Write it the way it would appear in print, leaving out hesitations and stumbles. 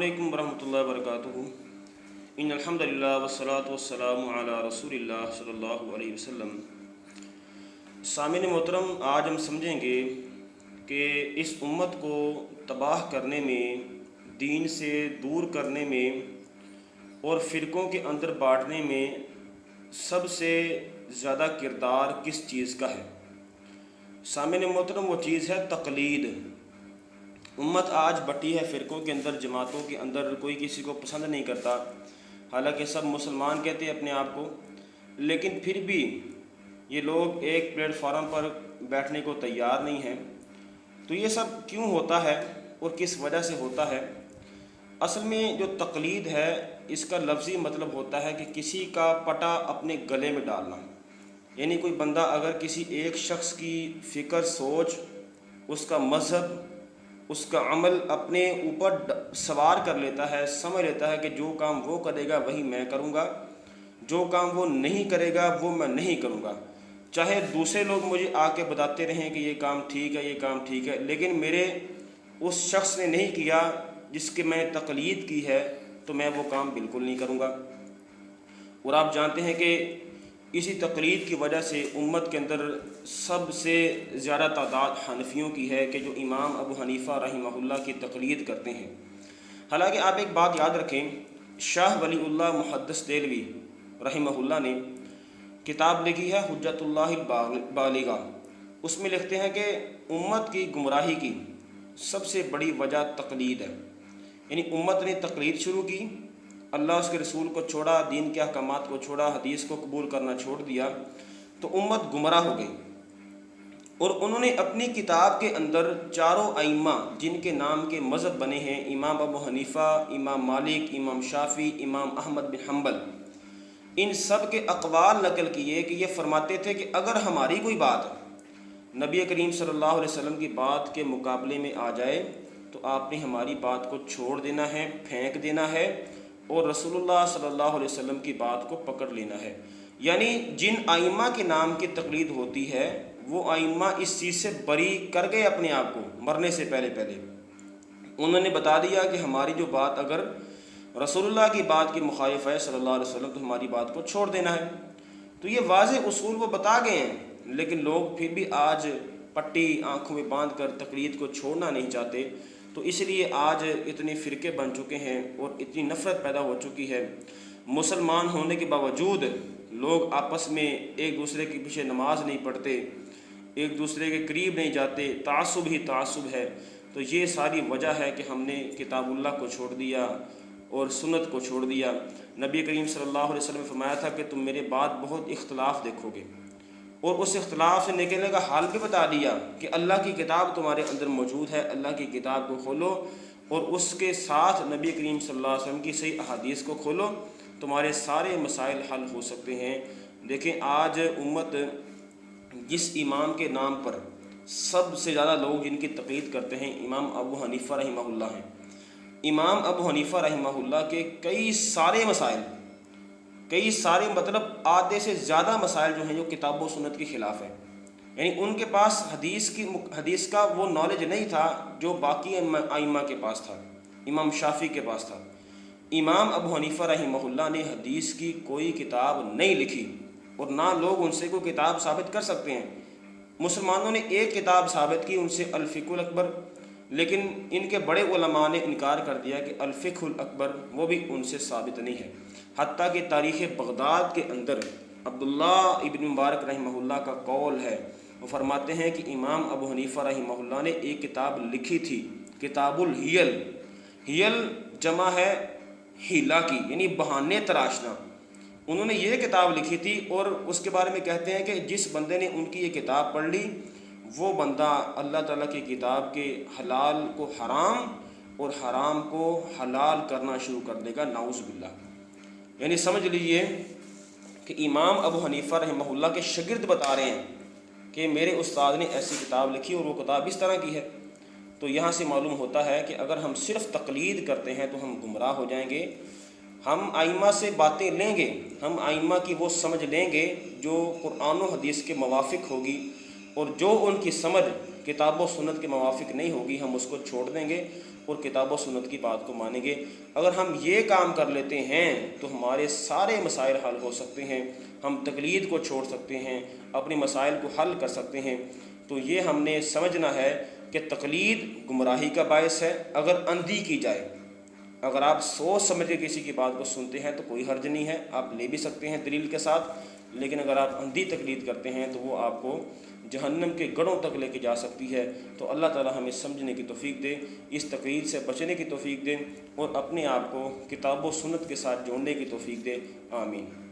علیکم ورحمۃ اللہ وبرکاتہ۔ ان الحمد للہ والصلاۃ والسلام علی رسول اللہ صلی اللہ علیہ وسلم۔ سامعین محترم، آج ہم سمجھیں گے کہ اس امت کو تباہ کرنے میں، دین سے دور کرنے میں اور فرقوں کے اندر بانٹنے میں سب سے زیادہ کردار کس چیز کا ہے؟ سامعین محترم، وہ چیز ہے تقلید۔ امت آج بٹی ہے فرقوں کے اندر، جماعتوں کے اندر، کوئی کسی کو پسند نہیں کرتا، حالانکہ سب مسلمان کہتے ہیں اپنے آپ کو، لیکن پھر بھی یہ لوگ ایک پلیٹ فارم پر بیٹھنے کو تیار نہیں ہیں۔ تو یہ سب کیوں ہوتا ہے اور کس وجہ سے ہوتا ہے؟ اصل میں جو تقلید ہے، اس کا لفظی مطلب ہوتا ہے کہ کسی کا پٹا اپنے گلے میں ڈالنا، یعنی کوئی بندہ اگر کسی ایک شخص کی فکر، سوچ، اس کا مذہب، اس کا عمل اپنے اوپر سوار کر لیتا ہے، سمجھ لیتا ہے کہ جو کام وہ کرے گا وہی میں کروں گا، جو کام وہ نہیں کرے گا وہ میں نہیں کروں گا، چاہے دوسرے لوگ مجھے آ کے بتاتے رہیں کہ یہ کام ٹھیک ہے، یہ کام ٹھیک ہے، لیکن میرے اس شخص نے نہیں کیا جس کی میں تقلید کی ہے، تو میں وہ کام بالکل نہیں کروں گا۔ اور آپ جانتے ہیں کہ اسی تقلید کی وجہ سے امت کے اندر سب سے زیادہ تعداد حنفیوں کی ہے کہ جو امام ابو حنیفہ رحمہ اللہ کی تقلید کرتے ہیں۔ حالانکہ آپ ایک بات یاد رکھیں، شاہ ولی اللہ محدث دہلوی رحمہ اللہ نے کتاب لکھی ہے حجت اللہ البالغہ۔ اس میں لکھتے ہیں کہ امت کی گمراہی کی سب سے بڑی وجہ تقلید ہے، یعنی امت نے تقلید شروع کی، اللہ اس کے رسول کو چھوڑا، دین کے احکامات کو چھوڑا، حدیث کو قبول کرنا چھوڑ دیا، تو امت گمراہ ہو گئی۔ اور انہوں نے اپنی کتاب کے اندر چاروں ائمہ جن کے نام کے مذہب بنے ہیں، امام ابو حنیفہ، امام مالک، امام شافعی، امام احمد بن حنبل، ان سب کے اقوال نقل کیے کہ یہ فرماتے تھے کہ اگر ہماری کوئی بات نبی کریم صلی اللہ علیہ وسلم کی بات کے مقابلے میں آ جائے تو آپ نے ہماری بات کو چھوڑ دینا ہے، پھینک دینا ہے، اور رسول اللہ صلی اللہ علیہ وسلم کی بات کو پکڑ لینا ہے۔ یعنی جن ائمہ کے نام کی تقلید ہوتی ہے، وہ ائمہ اس چیز سے بری کر گئے اپنے آپ کو مرنے سے پہلے۔ انہوں نے بتا دیا کہ ہماری جو بات اگر رسول اللہ کی بات کی مخالف ہے صلی اللہ علیہ وسلم، تو ہماری بات کو چھوڑ دینا ہے۔ تو یہ واضح اصول وہ بتا گئے ہیں، لیکن لوگ پھر بھی آج پٹی آنکھوں میں باندھ کر تقلید کو چھوڑنا نہیں چاہتے۔ تو اس لیے آج اتنے فرقے بن چکے ہیں اور اتنی نفرت پیدا ہو چکی ہے۔ مسلمان ہونے کے باوجود لوگ آپس میں ایک دوسرے کے پیچھے نماز نہیں پڑھتے، ایک دوسرے کے قریب نہیں جاتے، تعصب ہی تعصب ہے۔ تو یہ ساری وجہ ہے کہ ہم نے کتاب اللہ کو چھوڑ دیا اور سنت کو چھوڑ دیا۔ نبی کریم صلی اللہ علیہ وسلم نے فرمایا تھا کہ تم میرے بعد بہت اختلاف دیکھو گے، اور اس اختلاف سے نکلنے کا حال بھی بتا دیا کہ اللہ کی کتاب تمہارے اندر موجود ہے، اللہ کی کتاب کو کھولو اور اس کے ساتھ نبی کریم صلی اللہ علیہ وسلم کی صحیح احادیث کو کھولو، تمہارے سارے مسائل حل ہو سکتے ہیں۔ دیکھیں آج امت جس امام کے نام پر سب سے زیادہ لوگ جن کی تقلید کرتے ہیں، امام ابو حنیفہ رحمہ اللہ ہیں۔ امام ابو حنیفہ رحمہ اللہ کے کئی سارے مطلب آدھے سے زیادہ مسائل جو ہیں جو کتاب و سنت کے خلاف ہیں، یعنی ان کے پاس حدیث کا وہ نالج نہیں تھا جو باقی ائمہ کے پاس تھا، امام شافعی کے پاس تھا۔ امام ابو حنیفہ رحمہ اللہ نے حدیث کی کوئی کتاب نہیں لکھی، اور نہ لوگ ان سے کوئی کتاب ثابت کر سکتے ہیں۔ مسلمانوں نے ایک کتاب ثابت کی ان سے، الفقہ الاکبر، لیکن ان کے بڑے علماء نے انکار کر دیا کہ الفقہ الاکبر وہ بھی ان سے ثابت نہیں ہے۔ حتیٰ کہ تاریخ بغداد کے اندر عبداللہ ابن مبارک رحمہ اللہ کا قول ہے، وہ فرماتے ہیں کہ امام ابو حنیفہ رحمہ اللہ نے ایک کتاب لکھی تھی، کتاب الحیل۔ حیل جمع ہے حیلہ کی، یعنی بہانے تراشنا۔ انہوں نے یہ کتاب لکھی تھی، اور اس کے بارے میں کہتے ہیں کہ جس بندے نے ان کی یہ کتاب پڑھ لی، وہ بندہ اللہ تعالیٰ کی کتاب کے حلال کو حرام اور حرام کو حلال کرنا شروع کر دے گا، نعوذ باللہ۔ یعنی سمجھ لیجئے کہ امام ابو حنیفہ رحمہ اللہ کے شاگرد بتا رہے ہیں کہ میرے استاد نے ایسی کتاب لکھی اور وہ کتاب اس طرح کی ہے۔ تو یہاں سے معلوم ہوتا ہے کہ اگر ہم صرف تقلید کرتے ہیں تو ہم گمراہ ہو جائیں گے۔ ہم ائمہ سے باتیں لیں گے، ہم ائمہ کی وہ سمجھ لیں گے جو قرآن و حدیث کے موافق ہوگی، اور جو ان کی سمجھ کتاب و سنت کے موافق نہیں ہوگی ہم اس کو چھوڑ دیں گے، اور کتاب و سنت کی بات کو مانیں گے۔ اگر ہم یہ کام کر لیتے ہیں تو ہمارے سارے مسائل حل ہو سکتے ہیں، ہم تقلید کو چھوڑ سکتے ہیں، اپنے مسائل کو حل کر سکتے ہیں۔ تو یہ ہم نے سمجھنا ہے کہ تقلید گمراہی کا باعث ہے اگر اندھی کی جائے۔ اگر آپ سوچ سمجھ کے کسی کی بات کو سنتے ہیں تو کوئی حرج نہیں ہے، آپ لے بھی سکتے ہیں دلیل کے ساتھ، لیکن اگر آپ اندھی تقلید کرتے ہیں تو وہ آپ کو جہنم کے گڑھوں تک لے کے جا سکتی ہے۔ تو اللہ تعالی ہمیں سمجھنے کی توفیق دے، اس تقلید سے بچنے کی توفیق دے، اور اپنے آپ کو کتاب و سنت کے ساتھ جوڑنے کی توفیق دے۔ آمین۔